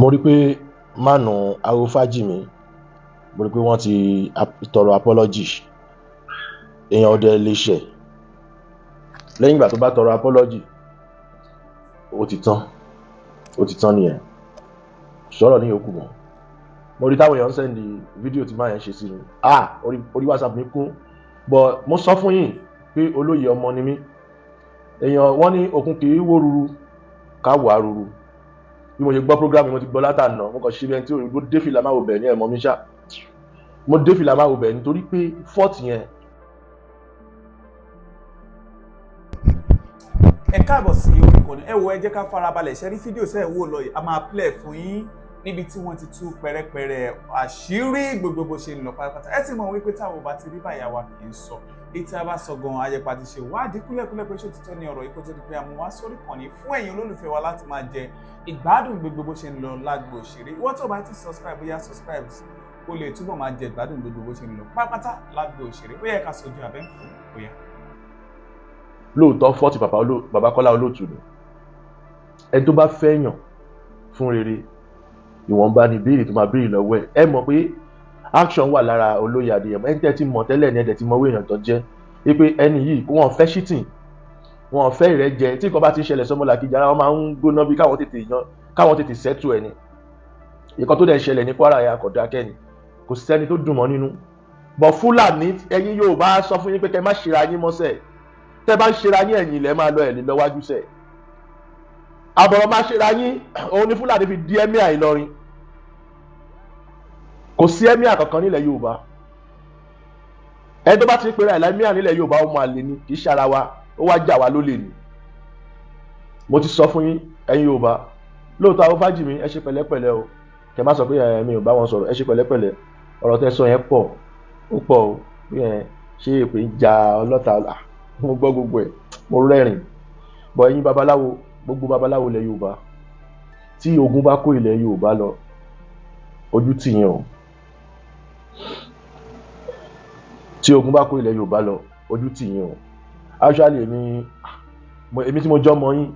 mo rí pé mánu Arófájìmí mo rí pé wọ́n ti tọrọ apology èèyàn ọdẹ lè ṣẹ̀ lẹ́yìn ìgbà tó bá tọrọ apology ó ti tán nìyẹn sọ̀rọ̀ ní yòókù mọ́. mo rí táwọn èèyàn ń sẹ́ndì fídíò tí máa yẹn ṣe sí mi orí WhatsApp mi kún but mo sọ fún yín pé olóye ọmọ ni mí. èèyàn wọ́n ní òkun kì í wó ruru ká wà ruru. bí mo ṣe gbọ́ program mi mo ti gbọ́ látàná mo kàn ṣe bẹ́ẹ̀ tí òyìnbó dé fìlà máa wò bẹ̀ ní ẹ̀mọ́ mi ṣá mo dé fìlà máa wò bẹ̀ nítorí pé fọ́ọ̀tì yẹn. ẹ káàbọ̀ sí orí ìkànnì ẹ wo ẹ jẹ́ ká farabalẹ̀ ṣe rí fídíò sẹ́ẹ̀ wò lọ yìí a máa play fún yín níbi tí wọ́n ti tú pẹ̀rẹ̀pẹ̀rẹ̀ àṣírí gbogbo bó ṣe ń lọ pátápátá ẹ ti mọ̀ wípé táwọn bá ti rí báyà wa kì í sọ ètò àbá sọ gan ayẹpa ti ṣe wádìí kúlẹ̀kúlẹ̀ pé ṣó ti tọ́ ní ọ̀rọ̀ yìí kó tó di pé àmú wá sórí ìkànnì fún ẹ̀yin olólùfẹ́ wa láti máa jẹ ìgbádùn gbogbo bó ṣe ń lọ lágbo òṣèré ìwọ tó bá ti subscribe bóyá subscribe o lè túbọ̀ máa jẹ ìgbádùn gbogbo bó ṣe ń lọ pátápátá lágbo òṣèré ó yẹ ká sojú abẹ́ǹkù bóyá. lóòótọ́ fọ́ọ̀tì bàbá Kọ́lá Olóòtú ni ẹni tó bá fẹ́ yàn fún rere ìwọ̀nba ni béèrè tó máa béèrè lọ́wọ́ ẹ mọ̀ pé action wà lára olóyè Adéyẹmọ ẹni tẹ́ ti mọ̀ tẹ́lẹ̀ ní ẹ̀dẹ̀ tí mọ̀ owó èèyàn tó jẹ́ pé ẹni yìí wọ́n fẹ́ shitting wọ́n fẹ́ ìrẹ́jẹ tí nǹkan bá ti ṣẹlẹ̀ sọ́mọlàkejì ara wọn máa ń gbóná bí káwọn tètè settle ẹni nǹkan tó dẹ̀ ṣẹlẹ̀ ní Kwara ya kọ̀dá kẹ́ni kò sẹ́ni tó dùn mọ́ nínú bọ̀ Fúlàní ẹ̀yin Yorùbá sọ fún yín pé kẹ́ má ṣera yín mọ́sẹ̀ tẹ́ bá ń ṣera yín ẹ̀yìn ilẹ̀ máa lọ ẹ̀lẹ́ lọ́wájú sẹ̀ àbọ̀rọ̀ máa ṣera yín òun ni Fúlàní fi di Emir Ìlọrin kò sí Emir kankan nílẹ̀ Yorùbá ẹni tó bá ti ń pera ìlà Emir nílẹ̀ Yorùbá ọmọ àlè ni kì í ṣara wa ó wá jà wá lólè ni mo ti sọ fún yín ẹ̀yin Yorùbá lóòótọ́ Arófájìmí ẹ ṣe pẹ̀lẹ́pẹ̀lẹ́ o kẹ má sọ pé mi ò bá wọn sọ̀rọ̀ ẹ ṣe pẹ̀lẹ́pẹ̀lẹ́ ọ̀rọ̀ tẹ́ sọ yẹn pọ̀ ó pọ̀ o ṣé èpè ń ja ọlọ́ta mo gbọ́ gbogbo ẹ̀ mo rẹ́rìn bọ̀ ẹ̀yin babaláwo gbogbo babaláwo ilẹ̀ Yorùbá tí ogun bá kó ilẹ̀ Yorùbá lọ ojú tì yín o tí ogun bá kó ilẹ̀ Yorùbá lọ ojú tì yín o actually èmi tí mo jọ́ mọ́ yín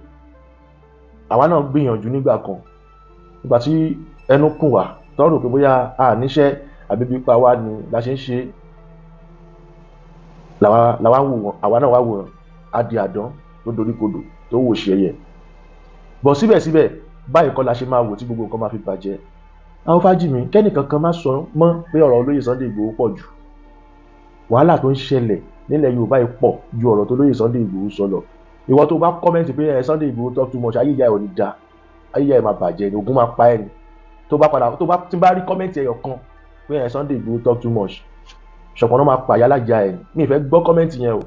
àwa náà gbìyànjú nígbà kan nígbà tí ẹnu kùn wá tọ́rọ̀ pé bóyá níṣẹ́ àbíbí pa wá ni la ṣe ń ṣe àwa náà wá wòrán adi àdán tó dorí kodò tó wò ṣe ẹyẹ bọ̀ síbẹ̀síbẹ̀ báyìí kọ́ la ṣe máa wò tí gbogbo nǹkan máa fi bàjẹ́ Arófájìmí kẹ́nìkankan má sọ mọ́ pé ọ̀rọ̀ olóyè Sunday Igboho pọ̀ jù wàhálà tó ń ṣẹlẹ̀ nílẹ̀ Yorùbá yìí pọ̀ ju ọ̀rọ̀ tó lóyè Sunday Igboho sọ lọ ìwọ tó bá kọ́mẹ́ǹtì pé Sunday Igboho talk too much ayé ìyá ẹ̀ ò ní da ayé ìyá ẹ̀ máa bàjẹ́ ni ogun máa pa ẹ̀ ni tó bá rí kọ́mẹ́ǹtì ẹ̀yọ̀ kan pé Sunday Igboho talk too much ṣọ̀pọ̀ náà máa pa yálàjà ẹ̀ mi ìfẹ́ gbọ́ kọ́mẹ́ǹtì yẹn o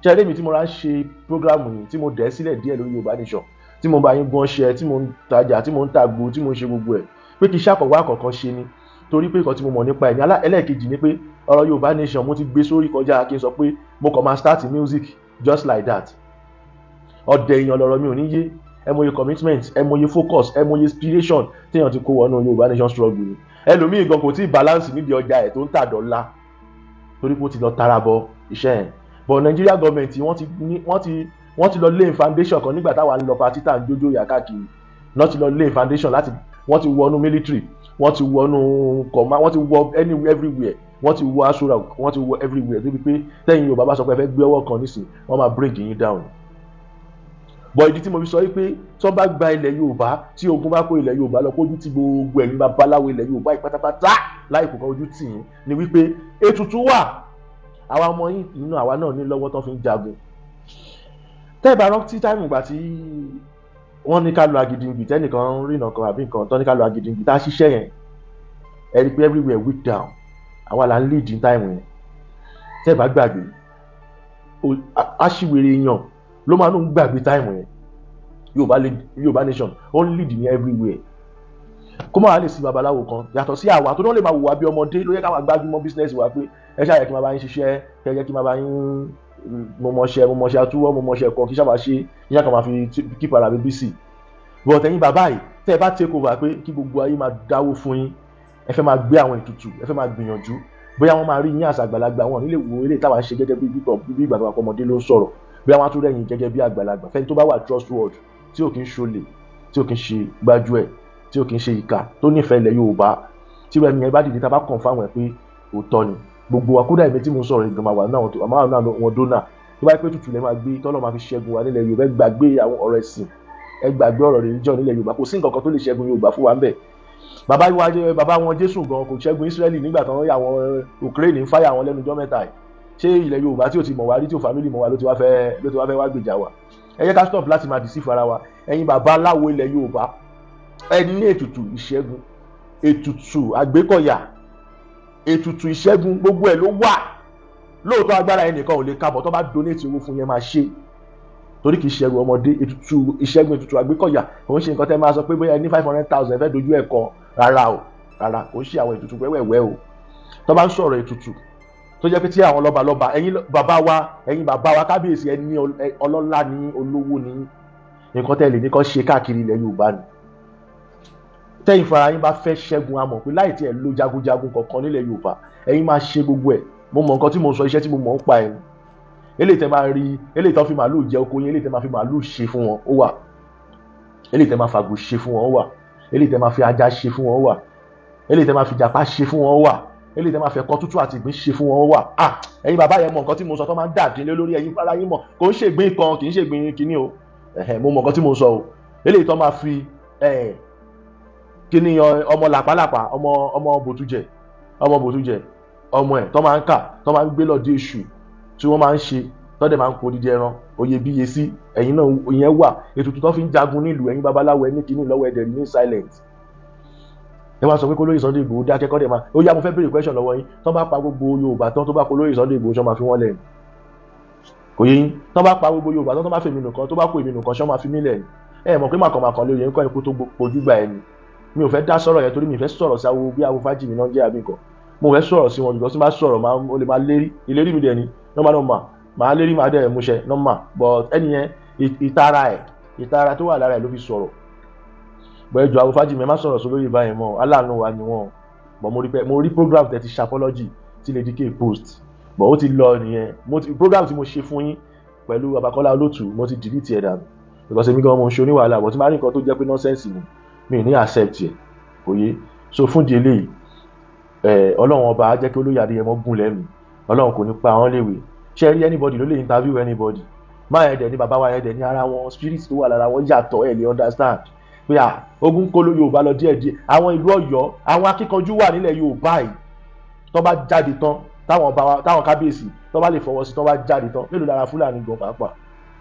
ṣe eré mi tí mo ra ń ṣe prógráàmù yìí tí mo dẹ̀ sílẹ̀ díẹ̀ lórí Yorùbá Nation tí mo bá yín gbọ́n ṣe tí mo ń tajà tí mo ń tàgbò tí mo ń ṣe gbogbo ẹ̀ pé kí ṣàkọ̀wá àkọ́kọ́ ṣe ni torí pé nǹkan tí mo mọ̀ nípa ẹ̀yìn ẹlẹ́ẹ̀kejì ni pé ọ̀rọ̀ Yorùbá Nation mo ti gbé sórí kọjá kí n sọ pé mo kàn máa start music just like that ọ̀dẹ̀ èèyàn lọ̀rọ̀ mi ò ní yé ẹ mọye commitment ẹ mọye focus ẹ mọye inspiration téèyàn ti kó wọnú Yorùbá Nation struggle ni ẹlòmíì gan kò tí ì balance nídìí ọjà ẹ̀ tó ń tà dọ́là torí pé ó ti lọ tara bọ iṣẹ́ yẹn but Nigeria government wọ́n ti lọ lay foundation kan nígbà táwa ń lọ pa títà ń jójó yà káàkiri wọ́n ti lọ lay foundation wọ́n ti wọnú military wọ́n ti wọnú command wọ́n ti wọ everywhere wọ́n ti wọ asura wọ́n ti wọ everywhere débi pé tẹ́yìn Yorùbá bá sọ pé ẹ fẹ́ gbé ọwọ́ kan nísìn wọ́n máa break yín down but ìdí tí mo fi sọ wípé tí wọ́n bá gba ilẹ̀ Yorùbá tí ogun bá kó ilẹ̀ Yorùbá lọ kójú tí gbogbo ẹ̀yin babaláwo ilẹ̀ Yorùbá ìpátápátá láì kò kan ojú tì yín ni wípé ètùtù wà àwa ọmọ yín nínú àwa náà ní lọ́wọ́ tó fi ń jagun tẹ́ ẹ bá rántí táìmù ìgbà tí wọ́n ní ká lo Agídìngbì tẹ́nìkan rìnà kan àbí nǹkan tó ní ká lo Agídìngbì tá a ṣiṣẹ́ yẹn ẹ rí i pé everywhere weak down àwa là ń lead in táìmù yẹn tẹ́ ẹ bá gbàgbé aṣíwèrè èèyàn ló máa ń gbàgbé táìmù yẹn Yorùbá Nation ó ń lead ní everywhere kó máa lè sí babaláwo kan yàtọ̀ sí àwa tó náà lè máa wò wá bí ọmọdé ló yẹ káwa gbájúmọ́ business wa pé ẹ ṣáà yẹ kí n máa bá yín ṣiṣẹ́ ẹ yẹ kí n máa bá yín mo mọṣẹ́ atúwọ́ mo mọṣẹ́ kan kí n sábà ṣe yíyá kan máa fi keep ara mi busy but ẹ̀yin bàbá yìí tẹ́ ẹ bá take over pé kí gbogbo ayé máa dáwó fún yín ẹ fẹ́ máa gbé àwọn ètùtù ẹ fẹ́ máa gbìyànjú bóyá wọ́n máa rí yín àṣà àgbàlagbà wọn nílé wo eré táwa ń ṣe gẹ́gẹ́ bí ìgbà tó wà pọ̀ ọmọdé ló ń sọ̀rọ̀ bóyá wọ́n á tún rẹ̀yìn gẹ́gẹ́ bí àgbàlagbà fẹ́ni tó bá wà trustworthy tí ò kí ń ṣolè tí ò kí ń ṣe gbájú ẹ̀ tí ó kì í ṣe ìkà tó nífẹ̀ẹ́ ilẹ̀ Yorùbá tí ẹni yẹn bá dìde tá a bá kàn fáwọn ẹ̀ pé òótọ́ ni gbogbo wa kódà èmi tí mo sọ̀rọ̀ ìgbìmọ̀ wà náà wọn dóná tó bá yẹ pé tutù lẹ́ máa gbé tọ́lọ́ máa fi ṣẹ́gun wa nílẹ̀ Yorùbá ẹ gbàgbé àwọn ọ̀rọ̀ ẹ̀sìn ẹ gbàgbé ọ̀rọ̀ religion nílẹ̀ Yorùbá kò sí nǹkan kan tó lè ṣẹ́gun Yorùbá fún wa ń bẹ̀ bàbá wọn Jésù gan kò ṣẹ́gun Ísírẹ́lì nígbà tán àwọn Ukraine ń fáyà wọn lẹ́nu ọjọ́ mẹ́ta yìí ṣé ilẹ̀ Yorùbá tí ò ti mọ̀ wá rí tí ò fámìlì mọ̀ wá ló ti wá fẹ́ wá gbèjà wa ẹ jẹ́ ká stop láti máa deceive ara wa ẹ̀yin bàbá aláwo ilẹ̀ Yorùbá ẹ ní ètùtù ìṣẹ́gun ètùtù àgbékọ̀yà ètùtù ìṣẹ́gun gbogbo ẹ̀ ló wà lóòótọ́ agbára ẹnìkan ò lè kábọ̀ tó bá donate owó fún yẹn máa ṣe torí kì í ṣẹ́gun ọmọdé ètùtù ìṣẹ́gun ètùtù àgbékọ̀yà òun ṣe nǹkan tẹ́ máa sọ pé bóyá ní 500,000 fẹ́ dojú ẹ̀ kọ rárá kò ń ṣe àwọn ètùtù wẹ́wẹ́wẹ́ o tó bá ń sọ̀rọ̀ ètùtù tó jẹ́ pé tí àwọn lọ́balọ́ba ẹ̀yin bàbá wa kábíyèsí ẹni ọlọ́lá ní olówó ní nǹkan tẹ́ lè ní kó ṣe káàkiri ilẹ̀ Yorùbá ni tẹ́yìn fara yín bá fẹ́ ṣẹ́gun amọ̀ pé láì tí ẹ̀ lo jagunjagun kankan nílẹ̀ Yorùbá ẹ̀yin máa ṣe gbogbo ẹ̀ mo mọ nǹkan tí mo sọ iṣẹ́ tí mo mọ̀ ń pa ẹ̀ eléyìí tẹ́ máa rí eléyìí tẹ́ fi màálù jẹ oko yín eléyìí tẹ́ máa fi màálù ṣe fún wọn ó wà eléyìí tẹ́ máa fàgbò ṣe fún wọn ó wà eléyìí tẹ́ máa fi ajá ṣe fún wọn ó wà eléyìí tẹ́ máa fi jàpá ṣe fún wọn ó wà eléyìí tẹ́ máa fẹ́ kọ́ tútù àti ìgbín ṣe fún wọn ó wà ẹ̀yin bàbá yẹn mọ nǹkan tí mo sọ tó máa ń dà dín lé lórí ẹ̀yin fara yín mọ̀ kò ń ṣègbín kan kì í ṣègbín kinní o mo mọ nǹkan tí mo sọ o eléyìí tó máa fi kíní ọmọ làpálàpá ọmọ bòtújẹ ọmọ ẹ̀ tó máa ń kà tó máa ń gbé lọ dé èṣù tí wọ́n máa ń ṣe tó dẹ̀ máa ń kó dídí ẹran oyè bíye sí ẹ̀yin náà ìyẹn wà ètùtù tó fi ń jagun nílùú ẹ̀yin babaláwo ẹ̀ ní kíní lọ́wọ́ ẹ̀dẹ̀ ní silent ẹ wá sọ pé kólóyè Sunday Igboho dá akẹ́kọ̀ọ́ dẹ̀ máa ó yá mo fẹ́ béèrè question lọ́wọ́ yín tó bá pa gbogbo Yorùbá tán tó bá kólóyè Sunday Igboho ṣọ́ máa fi wọ́n lẹ̀ kò yé yín tó bá pa gbogbo Yorùbá tán tó bá fèmí nìkan tó bá kó èmi nìkan ṣọ́ máa fi mí lẹ̀ ẹ mọ̀ pé màkànmákàn lóye nǹkan ikú tó pojú gbà ẹni mi ò fẹ́ dá sọ̀rọ̀ yẹn torí mi fẹ́ sọ̀rọ̀ sí awo bí awo Fájìmí náà jẹ́ àbí nǹkan mo fẹ́ sọ̀rọ̀ sí wọn jùlọ tí n bá sọ̀rọ̀ ó lè máa lérí ìlérí mi dẹ̀ ni nọ́mà máa lérí máa dẹ̀ múṣẹ nọ́mà but ẹni yẹn ìtara tó wà lára ẹ̀ ló fi sọ̀rọ̀ bọ́ ẹjọ́ awo Fájìmí ẹ má sọ̀rọ̀ sólóyè báyìí mọ́ aláàánú wa ni wọ́n bọ̀ mo rí program tẹ̀ ti ṣapọ́lọ́jì tí Lady K post bọ̀ ó ti lọ nìyẹn program tí mo ṣe fún yín pẹ̀lú Babakọ́lá Olótù mo ti delete ẹ̀ dànù because èmi gan mo ń ṣe oníwàhálà bọ̀ tí máa rí nǹkan tó jẹ́ pé nonsense ni mi ní accept ẹ̀ kò yé so fún di eléyìí ọlọ́run ọba á jẹ́ kí Olóyè Adéyẹmọ gùn lẹ́mìí ọlọ́run kò ní pa wọ́n léwe ṣe rí anybody ló lè interview anybody máa ẹ̀dẹ̀ ní bàbá wa ẹ̀dẹ̀ ní ara wọn spirit tó wà lára wọn yàtọ̀ ẹ̀ lè understand pé ogun kó ló Yorùbá lọ díẹ̀díẹ̀ àwọn ìlú Ọ̀yọ́ àwọn akíkanjú wà nílẹ̀ Yorùbá yìí tó bá jáde tán táwọn kábíyèsí tó bá lè fọwọ́ sí tó bá jáde tán mélòó lára Fúlàní gan pàápàá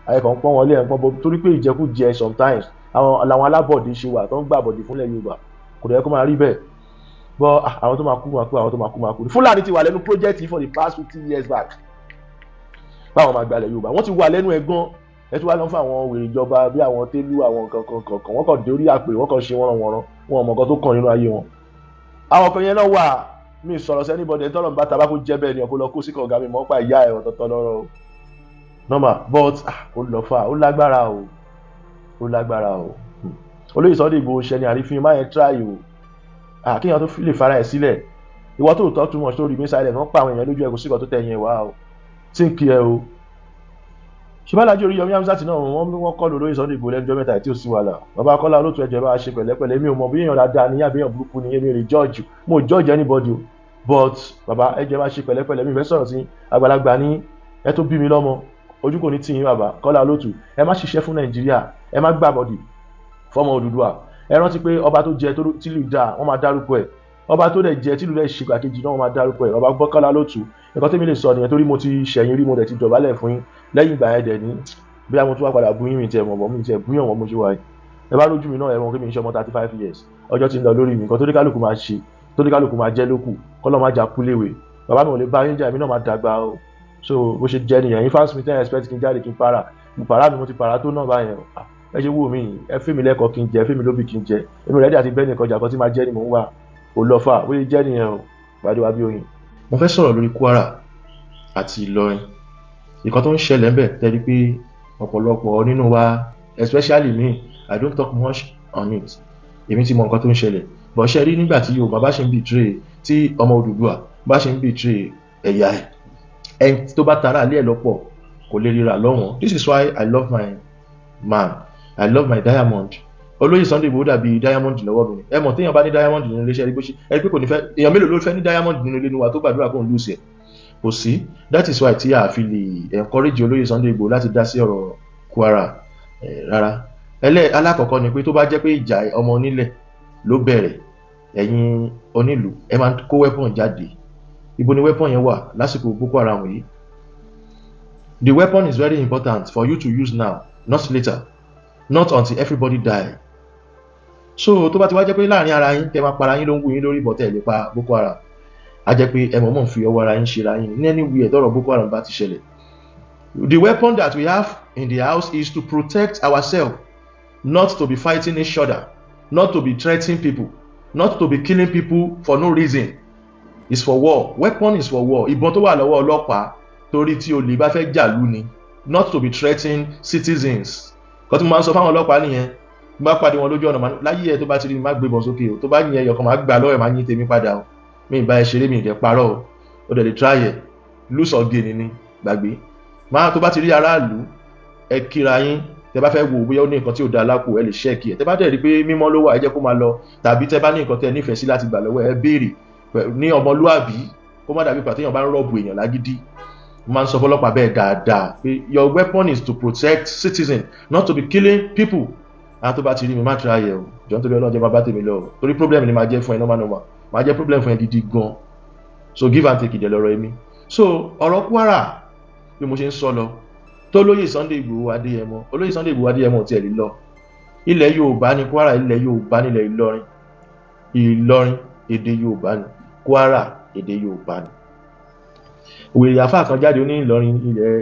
àyẹ̀kọ̀ ń pọ́n wọn lé ẹ̀ ń pọ́n bọ́ torí pé ìjẹkújẹ sometimes àwọn alábọ̀dé ṣe wà tó ń gbà bọ̀dé fúnlẹ̀ Yorùbá kò dẹ̀ kó máa rí bẹ́ẹ̀ bọ́ àwọn tó máa kú àwọn tó máa kú Fúlàní ti wà lẹ́nu project yìí for the past 50 years back báwọn máa gbalẹ̀ Yorùbá wọ́n ti wà lẹ́nu ẹ̀ gan ẹ tún wá lọ fún àwọn wèrè ìjọba bí àwọn télú àwọn kankan wọ́n kàn dé orí àpè wọ́n kàn ṣe wọ́n wọn ọmọ nǹkan tó kàn nínú ayé wọn. àwọn kan yẹn náà wà mí sọ̀rọ̀ sẹ́ni bọ́dẹ̀ tọ́lọ̀ bá tabako jẹ́ bẹ́ẹ̀ ni ọkọ lọ kó sí kànga mi mọ́ pa ìyá ẹ̀ ọ̀tọ̀ọ̀tọ̀ lọ́rọ̀ o normal but ó lọ fà ó lágbára o Olóyè Sunday Igboho ṣe ni àrífín máa yẹn try o kíyàn tó lè fara ẹ̀ sílẹ̀ ìwọ tó tọ́ too much tó rí mi silent wọ́n pa àwọn èèyàn lójú ẹ̀ kò sí kan tó tẹ̀yìn ẹ̀ wá o tí ń kí ẹ o ṣùgbọ́n Oríyọmí Hamzat náà wọ́n kọ́ Olóyè Sunday Igboho lẹ́nu ọjọ́ mẹ́ta tí ó sì wàhálà bàbá Kọ́lá Olótù ẹ̀jẹ̀ bá ṣe pẹ̀lẹ́pẹ̀lẹ́ mi ò mọ̀ bí èèyàn dáadáa ní àbí èèyàn burúkú ni èmi rè judge mo judge anybody o but bàbá ẹ̀jẹ̀ bá ṣe pẹ̀lẹ́pẹ̀lẹ́ mi fẹ́ sọ̀rọ̀ sí àgbàlagbà ní ẹ tó bí mi lọ́mọ ojú kò ní tì yín bàbá Kọ́lá Olótù ẹ má ṣiṣẹ́ fún Nàìjíríà ẹ má gbàbọ̀dì fọ́mọ Odùduwà ẹ rántí pé ọba tó jẹ tìlú dá wọ́n máa dárúkọ ẹ̀ ọba tó dẹ̀ jẹ tìlú dẹ̀ ṣe pàkejì náà wọ́n máa dárúkọ ẹ̀ ọba Kọ́lá Olótù nǹkan tẹ́mi lè sọ nìyẹn torí mo ti ṣẹ̀yìn rí mo dẹ̀ ti dọ̀bálẹ̀ fún yín lẹ́yìn ìgbà yẹn dẹ̀ ní bí àwọn tó wá padà bú yín mi tiẹ̀ mọ̀ mi tiẹ̀ bú yàn wọ́n mo ṣe wáyé ẹ bá lójú mi náà ẹ mọ̀ pé mi ń ṣe ọmọ 35 years ọjọ́ ti ń lọ lórí mi nǹkan tó ní kálukú máa ṣe tó ní kálukú máa jẹ́ lókù kọ́lọ́ máa jà kú léwe bàbá mi ò lè bá yín jà èmi náà máa dàgbà o so bó ṣe jẹ́ nìyẹn yín fans mi tẹ́ expect kí n jáde kí n para mo ti para tó náà báyẹn ẹ ṣe wò mí ẹ fẹ́ mi lẹ́kọ̀ọ́ kí n jẹ ẹ fẹ́ mi lóbì kí n jẹ èmi rẹ̀ dí àti bẹ́ẹ̀ nìkan jà kan tí máa jẹ́ ni mò ń wà ò lọ fà bó ṣe jẹ́ nìyẹn o pàdé wa bí oyin. mo fẹ́ sọ̀rọ̀ lórí Kwara àti Ìlọrin nǹkan tó ń ṣẹlẹ̀ ńbẹ̀ tẹ́lí pé ọ̀pọ̀lọpọ̀ nínú wa especially me I don't talk much on it èmi ti mọ nǹkan tó ń ṣẹlẹ̀ bọ̀ ṣe rí nígbà tí Yorùbá bá ṣe ń betray tí ọmọ Odùduwà bá ṣe ń betray ẹ̀yà ẹ̀ ẹni tó bá tara alẹ́ ẹ̀ lọ́pọ̀ kò lè ríra lọ́wọ́n. This is why I love my man, I love my diamond, olóyè Sunday Igboho dàbí diamond lọ́wọ́ mi ẹ mọ̀ téèyàn bá ní diamond nínú ilé iṣẹ́ ẹ pé kò ní fẹ́ èèyàn mélòó ló fẹ́ ní diamond nínú ilé wa tó gbàdúrà kó ń lù sí ẹ̀ kò sí. That is why tí a fi lè encourage olóyè Sunday Igboho láti dá sí ọ̀rọ̀ Kwara rárá. Alákọ̀ọ́kọ́ ni pé tó bá jẹ́ pé ìjà ọmọ onílẹ̀ ló bẹ̀rẹ̀ ẹ̀yin onílù ẹ máa kó weapon jáde. Ibo ni weapon yẹn wà lásìkò Boko Haram yìí? The weapon is very important for you to use now, not later, not until everybody die. So tó bá ti wá jẹ́ pé láàrin ara yín tẹ́ máa para yín ló ń wù yín lórí bọ̀tẹ́ lè pa Boko Haram, a jẹ́ pé ẹ mọ̀ọ́mọ̀ fi ọwọ́ ara yín ṣe ra yín ní anywhere tọ́rọ̀ Boko Haram bá ti ṣẹlẹ̀. The weapon that we have in the house is to protect ourselves, not to be fighting each other, not to be threatening people, not to be killing people for no reason. It's for war. Weapon is for war. Ìbọn tó wà lọ́wọ́ ọlọ́pàá torí tí olè bá fẹ́ jàlú ni, not to be threatening citizens. Kọ́ tí mo máa ń sọ fáwọn ọlọ́pàá nìyẹn, bá pàdé wọn lójú ọ̀nà láyé ẹ̀ tó bá ti rí mi má gbé bọ̀ sókè o, tó bá yìn ẹyọ kan máa gbà lọ́wọ́ ẹ̀ máa yín tèmi padà o, mi ì bá ẹ ṣeré mi ì dẹ̀ parọ́ o, ó dẹ̀ lè try ẹ̀ lose or gain ni gbàgbé. Máa tó bá ti rí aráàlú ẹ kíra yín, tẹ bá fẹ́ wò bóyá ó ní nǹkan tí ò da lápò ẹ lè ṣẹ́ẹ̀kì ẹ̀, tẹ bá dẹ̀ rí pé mímọ́ ló wà ẹ jẹ́ kó máa lọ, tàbí tẹ bá ní nǹkan tẹ nífẹ̀ẹ́ sí láti gbà lọ́wọ́ ẹ béèrè ní ọmọlúàbí kó má dàbí pàtó èèyàn bá ń rọ́ọ̀bù èèyàn lágídí. Mo máa ń sọ fọlọ́pàá bẹ́ẹ̀ dáadáa pé your weapon is to protect citizens, not to be killing people. Àwọn tó bá ti rí mi má try ẹ̀ o, jọ̀ọ́ nítorí Ọlọ́run jẹ́ bá tèmi lọ torí problem ni máa jẹ́ fún ẹ normal máa jẹ́ problem fún ẹ dídí gan. So give and take ìdẹ̀ lọ́rọ̀ èmi. So ọ̀rọ̀ Kwara bí mo ṣe ń sọ lọ tó lóyè Sunday Igboho Adéyẹmọ, olóyè Sunday Igboho Adéyẹmọ ò tiẹ̀ lè lọ. Ilẹ̀ Yorùbá ni Kwara, ilẹ̀ Yorùbá nílẹ̀ Ìlọrin, Ìlọrin èdè Yorùbá ni, Kwara èdè Yorùbá ni. Wèrè àfáà kan jáde ó ní Ìlọrin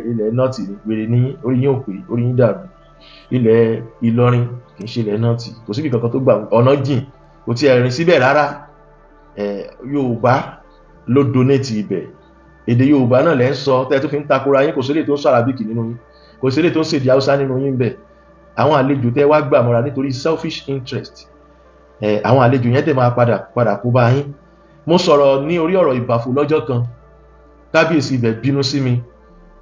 ilẹ̀ nọ́ọ̀tì ni, wèrè ní orí yín ò pé, orí yín dàrú. Ilẹ̀ Ìlọrin kì í ṣe ilẹ̀ nọ́ọ̀tì, kò síbi kankan tó gbà ọ̀nà jìn, kò tiẹ̀ rìn síbẹ̀ rárá. Yorùbá ló donate ibẹ̀, èdè Yorùbá náà lẹ́ ń sọ tẹ́ tó fi ń takora yín, kò sí èlé tó ń sọ Arabic nínú yín, kò sí èlé tó ń ṣèdí Haúsá nínú yín bẹ̀. Àwọn àlejò tẹ́ wá gbà mọ́ra nítorí selfish interest, àwọn àlejò yẹn tẹ́ máa padà kó bá yín. Mo sọ̀rọ̀ ní orí ọ̀rọ̀ Ìbàfò lọ́jọ́ kan, kábíyèsí ibẹ̀ bínú sí mi,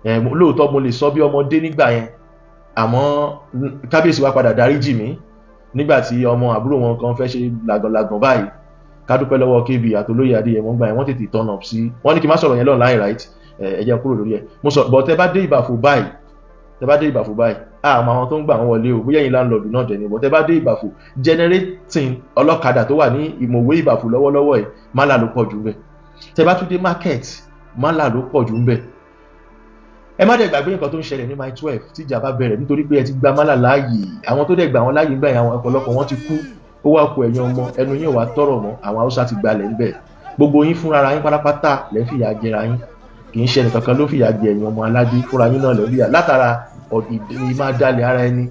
lóòótọ́ mo lè sọ bí ọmọdé nígbà yẹn, àmọ́ kábíyèsí wa padà dáríjì mí nígbà tí ọmọ àbúrò wọn kan fẹ́ ṣe làgànlàgàn báyìí. Ká dúpẹ́ lọ́wọ́ KB àtolóyè Adéyẹmọ gbà yẹn, wọ́n tètè turn up sí, wọ́n ní kí n má sọ̀rọ̀ yẹn online right, ẹ jẹ́ kúrò lórí ẹ̀. Mo sọ bọ́ tẹ́ bá dé Ìbàfò báyìí àmọ́ àwọn tó ń gbà wọ́n wọlé o, bóyá ẹ̀yin landlord náà dẹ̀ ni, bọ́ tẹ́ bá dé Ìbàfò generating ọlọ́kadà tó wà ní Ìmọ̀wé Ìbàfò lọ́wọ́lọ́wọ́ ẹ̀ málà ló pọ̀ jù ń bẹ̀. Tẹ́ bá tún dé market málà ló pọ̀ jù ń bẹ̀. Ẹ má dẹ̀ gbàgbé nǹkan tó ń ṣẹlẹ̀ ní Mile 12 tí ìjà bá bẹ̀rẹ̀ nítorí pé ẹ ti gba málà láàyè. Àwọn tó dẹ̀ gbà wọ́n láàyè gbà yẹn àwọn ọ̀pọ̀lọpọ̀ wọn ti kú, ó wá kó ẹ̀yin ọmọ ẹnu yín ò wá tọrọ mọ́, àwọn Haúsá ti gbalẹ̀ ń bẹ̀. Gbogbo yín fúnra ara yín pátápátá lẹ́ fìyà jẹra yín, kì í ṣe ẹnìkankan ló fìyà jẹ ẹ̀yin ọmọ aládé, fúnra yín náà lẹ́ fìyà látara ọ̀dìdì máa dalẹ̀ ara ẹni.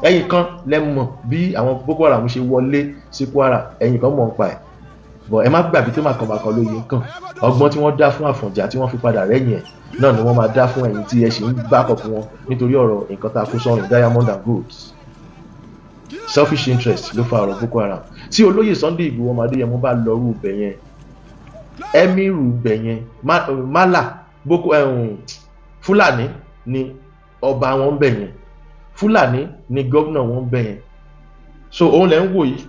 Ẹ̀yin kan lẹ́mọ̀ bí àwọn Boko Haram ṣe wọlé sí Kwara, ẹ̀yin kan mọ̀ ń pa ẹ̀. Bọ̀ ẹ má gbàgbé tó máa kàn lóye nǹkan, ọgbọ́n tí wọ́n dá fún Àfọ̀njá tí wọ́n fi padà rẹ́yìn ẹ̀ náà ni wọ́n máa dá fún ẹ̀yin tí ẹ ṣe ń bákọ̀ fún wọn nítorí ọ̀rọ̀ nǹkan tá a kó sọ́run diamond and gold. Selfish interest ló fa ọ̀rọ̀ Boko Haram. Tí olóyè Sunday Igboho Adéyẹmọ bá lọ́rù bẹ̀ yẹn, emiru bẹ̀ yẹn, mala Fúlàní ni ọba wọn bẹ̀ yẹn, Fúlàní ni gómìnà wọn bẹ̀ yẹn. So òun lẹ́ ń wò yìí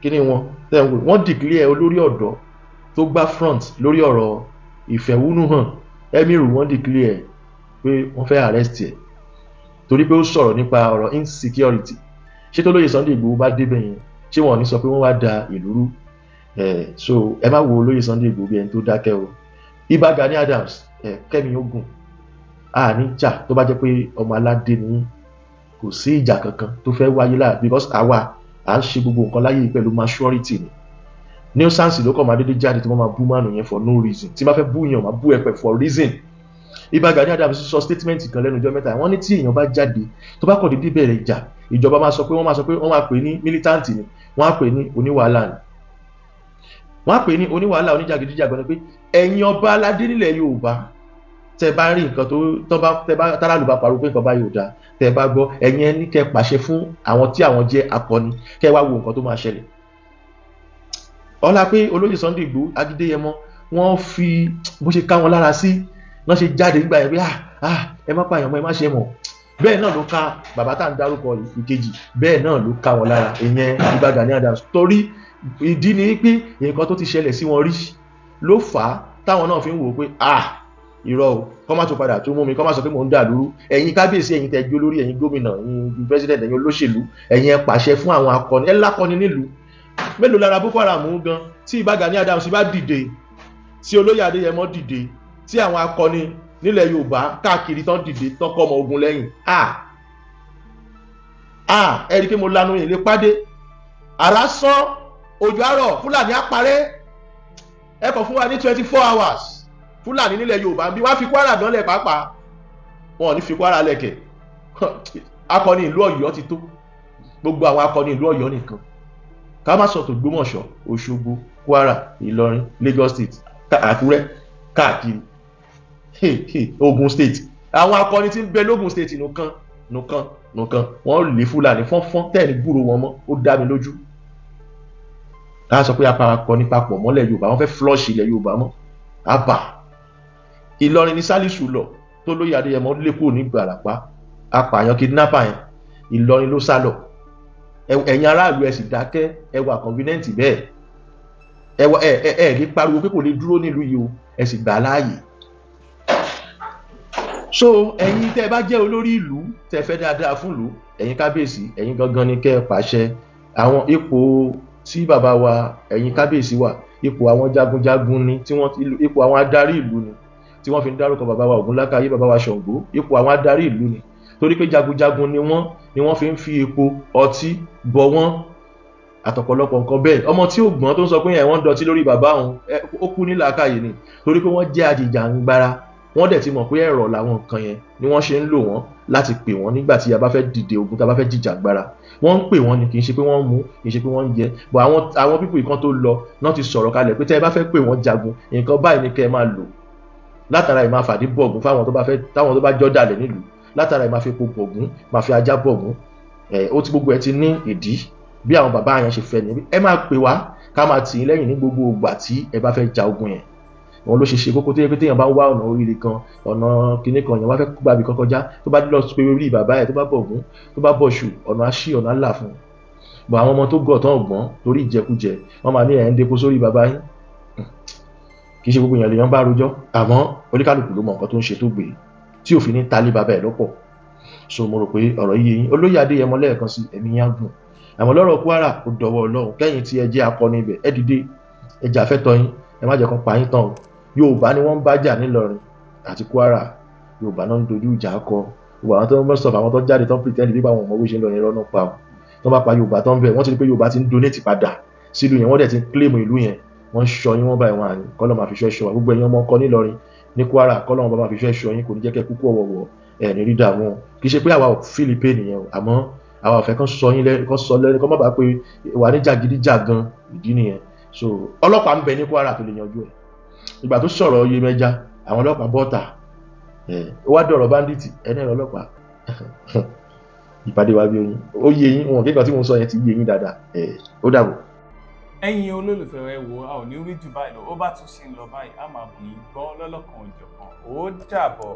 kíní wọn tẹ́ ń wò, wọ́n declare olórí ọ̀dọ́ tó gbá front lórí ọ̀rọ̀ ìfẹ̀hónúhàn, emiru wọ́n declare pé wọ́n fẹ́ arrest ẹ̀ torí pé ó sọ̀rọ̀ nípa ọ̀rọ̀ insecurity. Ṣé tó lóye Sunday Igboho bá débẹ̀ yẹn ṣé wọn ò ní sọ pé wọ́n wá da ìlú rú? So ẹ má wo olóyè Sunday Igboho bí ẹni tó dákẹ́ o. Ìbà Gani Adams, Kẹ́mi Ogun, àní jà tó bá jẹ́ pé ọmọ aládé ni kò sí ìjà kankan tó fẹ́ wáyé láà, because àwa à ń ṣe gbogbo nǹkan láyé pẹ̀lú maturity ni. Nuisance ló kàn máa dédé jáde tí wọ́n máa bú mánu yẹn for no reason. Tí bá fẹ́ bú yàn máa bú ẹ pẹ̀ for reason. Ìbà Gani Adams sọ statement kan lẹ́nu ọjọ́ mẹ́ta, wọ́n ní tí èèyàn bá jáde tó bá kọ̀ dédé bẹ̀rẹ̀ ìjà, ìjọba máa sọ pé wọ́n máa pè ní militant ni, wọ́n á pè ní oníwàhálà ni, wọ́n á pè ní oníwàhálà oníjàgídíjàgan ni pé ẹ̀yin ọba aládé nílẹ̀ Yorùbá tẹ́ bá rí nǹkan tó bá táràlù bá parọ́ pé nǹkan bá yóò dáa, tẹ́ bá gbọ́ ẹ̀yin ẹni kẹ́ pàṣẹ fún àwọn tí àwọn jẹ́ akọni, kẹ́ wá wo nǹkan tó máa ṣẹlẹ̀. Ọlá pé olóyè Sunday Igboho Adéyẹmọ wọ́n fi bó ṣe ká wọn lára sí wọ́n ṣe jáde nígbà yẹn pé ẹ má pààyàn mọ́, ẹ má ṣe mọ̀, bẹ́ẹ̀ náà ló ká bàbá tá à ń dárúkọ ìkejì bẹ́ẹ̀ náà ló ká wọn lára ìyẹn Ìbà Gani Adams torí ìdí ni pé nǹkan tó ti ṣẹlẹ̀ sí wọn rí ló fà á táwọn náà fi ń wò ó pé irọ́ o kọ́ má tún padà tó mú mi kọ́ má sọ pé mò ń dà lóru ẹ̀yin kábíyèsí ẹ̀yin tẹ́jú olórí ẹ̀yin gómìnà ẹ̀yin president ẹ̀yin olóṣèlú ẹ̀yin ẹ pàṣẹ fún àwọn akọni ẹ lákọni nílùú mélòó lára Boko Haram gan tí Ìbà Gani Adams bá dìde tí olóyè Adéyẹmọ dìde tí àwọn akọni nílẹ̀ Yorùbá káàkiri tán dìde tán kọ́ ọmọ ogun lẹ́yìn ẹ rí i pé mo lanu yìí lè pàdé àrá sán òjò àárọ̀ Fúlàní àparẹ́ ẹ kọ̀ fún wa ní 24 hours Fúlàní nílẹ̀ Yorùbá bí wọ́n fi Kwara dánlẹ̀ pàápàá wọn ò ní fi Kwara lẹ̀kẹ̀ akọni ìlú Ọ̀yọ́ ti tó gbogbo àwọn akọni ìlú Ọ̀yọ́ nìkan ká má sọ̀tò Ògbómọ̀ṣọ́ Òṣogbo Kwara Ìlọrin Lagos State Àkúrẹ́ káàkiri Ogun State àwọn akọni tí ń bẹ lógun State nìkan wọ́n lè Fúlàní fọ́nfọ́n tẹ́ẹ̀ní gbúrò wọn mọ́ ó dá mi lójú ká sọ pé akọni papọ̀ mọ́lẹ̀ Yorùbá wọ́n fẹ́ flush ilẹ̀ Yorùbá mọ́ àbà Ìlọrin ní Sálísù lọ tó lóyè Adéyẹmọ lé kúrò ní Ìbàràpá apààyàn kidnapper yẹn Ìlọrin ló sá lọ ẹ̀yin aráàlú ẹ sì dákẹ́ ẹ wà convenient bẹ́ẹ̀ ẹ ní pariwo pé kò lè dúró nílùú yìí o ẹ sì gbà láàyè so ẹ̀yin tẹ́ bá jẹ́ olórí ìlú tẹ́ fẹ́ dáadáa fún ìlú ẹ̀yin kábíyèsí ẹ̀yin gangan ni kẹ́ ẹ pàṣẹ àwọn ipò tí bàbá wa ẹ̀yin kábíyèsí wà ipò àwọn jagunjagun ni tí wọ́n ipò àwọn adarí ìlú ni tí wọ́n fi ń dárúkọ bàbá wa Ògúnlákàyé bàbá wa Ṣàngó ipò àwọn adarí ìlú ni torí pé jagunjagun ni wọ́n fi ń fi epo ọtí bọ wọ́n àtọ̀pọ̀lọpọ̀ nǹkan bẹ́ẹ̀ ọmọ tí ó gbọ́n tó ń sọ pé ẹ̀wọ̀n dọ̀tí lórí bàbá òun ó kú ní làákàyè ni torí pé wọ́n jẹ́ ajìjàǹgbara wọ́n dẹ̀ ti mọ̀ pé ẹ̀rọ làwọn nǹkan yẹn ni wọ́n ṣe ń lò wọ́n láti pè wọ́n nígbà tí a bá fẹ́ dìde ogun tá a bá fẹ́ jìjàǹgbara wọ́n ń pè wọ́n ni kì í ṣe pé wọ́n ń mú kì í ṣe pé wọ́n ń jẹ bọ̀ àwọn pípò ìkan tó lọ náà ti sọ̀rọ̀ kalẹ̀ pé tẹ́ ẹ bá fẹ́ pè wọ́n jagun nǹkan báyìí ni kẹ́ ẹ máa lò látara ìmáa fàdí bọ̀gùn fáwọn tó bá jọ́ dàlẹ̀ nílùú látara ìmáa fi epo bọ̀gùn máa fi ajá bọ̀gùn ó ti gbogbo ẹ ti ní ìdí bí àwọn bàbá yẹn ṣe fẹ́ ni ẹ máa pè wá ká máa tì í lẹ́yìn ní gbogbo ìgbà tí ẹ bá fẹ́ ja ogun yẹn wọn ló ṣe kókó tó yẹ pé téèyàn bá wá ọ̀nà oríire kan ọ̀nà kinní kan yẹn wá fẹ́ gbàbí kan kọjá tó bá lọ pé orí bàbá ẹ̀ tó bá bọ̀gún tó bá bọ̀ṣù ọ̀nà àṣì ọ̀nà àlà fún un bọ̀ àwọn ọmọ tó gọ̀ tán ọ̀gbọ́n torí ìjẹkújẹ wọ́n máa ní ẹ̀ ń depo sórí bàbá yín kì í ṣe gbogbo èèyàn lèèyàn bá rojọ́ àmọ́ oníkálùkù ló mọ nǹkan tó ń ṣe tó gbé tí òfin ní talé bàbá ẹ̀ lọ́pọ̀ so mo rò pé ọ̀rọ̀ yìí yín olóyè Adéyẹmọ lẹ́ẹ̀kan sí ẹ̀mí yá gùn àmọ́ lọ́rọ̀ Kwara ó dọwọ́ Ọlọ́run kẹ́yìn tí ẹ jẹ́ akọni ibẹ̀ ẹ dìde ẹ jà fẹ́tọ́ yín ẹ má jẹ́ kan pa yín tán o Yorùbá ni wọ́n ń bá jà nílọrin àti Kwara Yorùbá náà ń dojú ìjà kọ gbogbo àwọn tó ń mọ́sọ̀fà àwọn tó jáde tó ń pretend bí àwọn ọmọ owó ṣe ń lọ yẹn lọ́nà pa o tó bá pa Yorùbá tó ń bẹ̀ wọ́n ti rí pé Yorùbá ti ń donate padà sílùú yẹn wọ́n dẹ̀ ti ń claim ìlú yẹn wọ́n ṣọ yín wọ́n báyìí wọn àní kọ́lọ́ máa fi ṣọ́ ẹ̀ṣọ́ wa gbogbo ẹ̀yin ọmọ ọkọ nílọrin ní Kwara kọ́lọ́ wọn bá máa fi ṣọ́ ẹ̀ṣọ́ yín kò ní jẹ́ kẹ́ kúkú ọ̀wọ̀wọ̀ ẹ̀ ní rí dààmú kì í ṣe pé àwa ò Philippe nìyẹn o àmọ́ àwa ò fẹ́ kán sọ yín lẹ́nu kán sọ lẹ́nu kán má bàa pé wà ní jàgídíjàgan ìdí nìyẹn so ọlọ́pàá ń bẹ ní Kwara tó lè yanjú ẹ̀ ìgbà tó sọ̀rọ̀ Oyèmẹ́jà àwọn ọlọ́pàá bọ́ta ó wá dọ̀rọ̀ bandits ẹni ẹ̀rọ ọlọ́pàá ìpàdé wa bí oyin ó yé yín wọn kíkan tí mo sọ yẹn ti yé yín dáadáa ó dàbọ̀. ẹ̀yin olólùfẹ́ ẹ wo a ò ní rí jù báyìí lọ ó bá tún ṣe ń lọ báyìí a máa bù í gbọ́ lọ́lọ́kan òjọ̀kan ó dàbọ̀.